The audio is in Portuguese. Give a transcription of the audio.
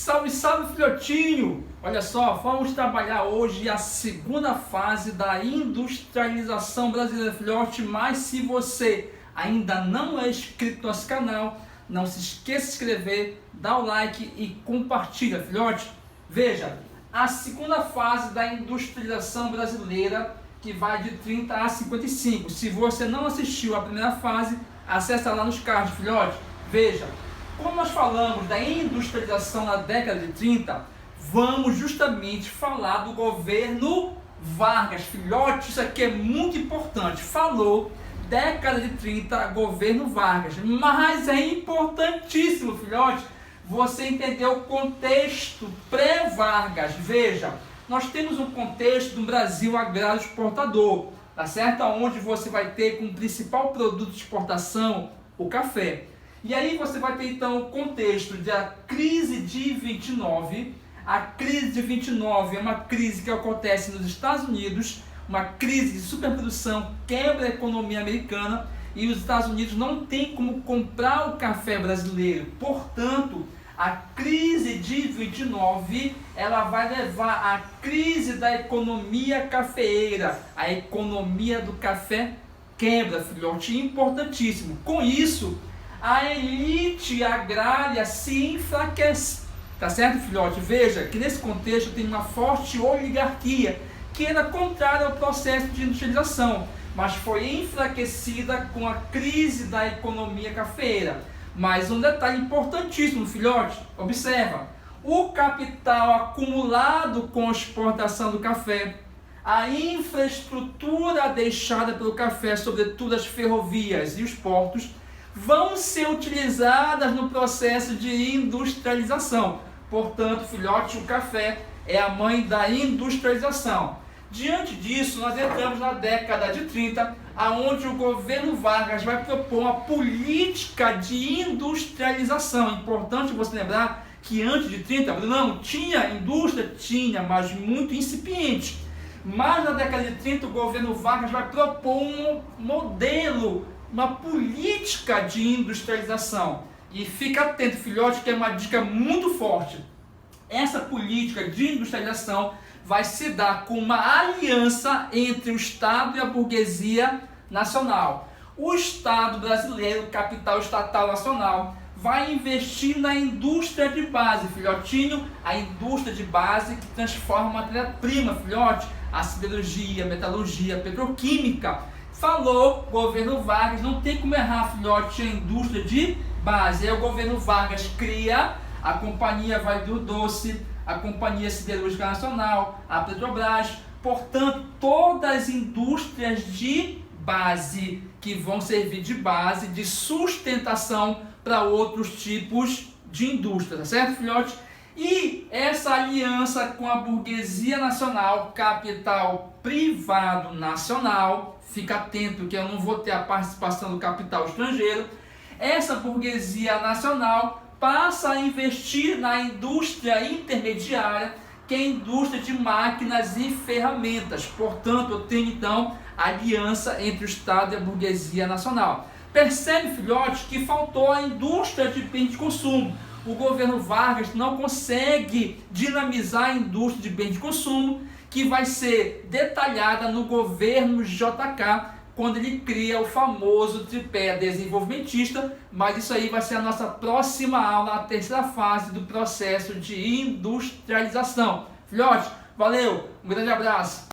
Salve, salve, filhotinho! Olha só, vamos trabalhar hoje a segunda fase da industrialização brasileira, filhote. Mas se você ainda não é inscrito no nosso canal, não se esqueça de se inscrever, dá o like e compartilha, filhote. Veja, a segunda fase da industrialização brasileira, que vai de 30 a 55. Se você não assistiu a primeira fase, acessa lá nos cards, filhote. Veja, como nós falamos da industrialização na década de 30, vamos justamente falar do governo Vargas, filhote. Isso aqui é muito importante. Falou década de 30, governo Vargas, mas é importantíssimo, filhote, você entender o contexto pré-Vargas. Veja, nós temos um contexto do Brasil agrário exportador, tá certo? Onde você vai ter como principal produto de exportação o café. E aí você vai ter então o contexto da crise de 29. A crise de 29 é uma crise que acontece nos Estados Unidos, uma crise de superprodução, quebra a economia americana e os Estados Unidos não tem como comprar o café brasileiro. Portanto, a crise de 29 ela vai levar à crise da economia cafeeira. A economia do café quebra, filhote, importantíssimo. Com isso, a elite agrária se enfraquece, tá certo, filhote? Veja que nesse contexto tem uma forte oligarquia que era contrária ao processo de industrialização, mas foi enfraquecida com a crise da economia cafeeira. Mas um detalhe importantíssimo, filhote, observa: o capital acumulado com a exportação do café, a infraestrutura deixada pelo café, sobretudo as ferrovias e os portos, vão ser utilizadas no processo de industrialização. Portanto, filhote, o café é a mãe da industrialização. Diante disso, nós entramos na década de 30, aonde o governo Vargas vai propor uma política de industrialização. Importante você lembrar que antes de 30, não tinha indústria? Tinha, mas muito incipiente. Mas na década de 30, o governo Vargas vai propor um modelo, uma política de industrialização. E fica atento, filhote, que é uma dica muito forte. Essa política de industrialização vai se dar com uma aliança entre o Estado e a burguesia nacional. O Estado brasileiro, capital estatal nacional, vai investir na indústria de base, filhotinho, a indústria de base que transforma a matéria-prima, filhote, a siderurgia, a metalurgia, a petroquímica. Falou, governo Vargas, não tem como errar, filhote, a indústria de base. Aí o governo Vargas cria a Companhia Vale do Doce, a Companhia Siderúrgica Nacional, a Petrobras. Portanto, todas as indústrias de base que vão servir de base, de sustentação para outros tipos de indústria, tá certo, filhote? E essa aliança com a burguesia nacional, capital privado nacional, fica atento que eu não vou ter a participação do capital estrangeiro, essa burguesia nacional passa a investir na indústria intermediária, que é a indústria de máquinas e ferramentas. Portanto, eu tenho então a aliança entre o Estado e a burguesia nacional. Percebe, filhote, que faltou a indústria de bens de consumo. O governo Vargas não consegue dinamizar a indústria de bens de consumo, que vai ser detalhada no governo JK, quando ele cria o famoso tripé desenvolvimentista. Mas isso aí vai ser a nossa próxima aula, a terceira fase do processo de industrialização. Filhote, valeu, um grande abraço.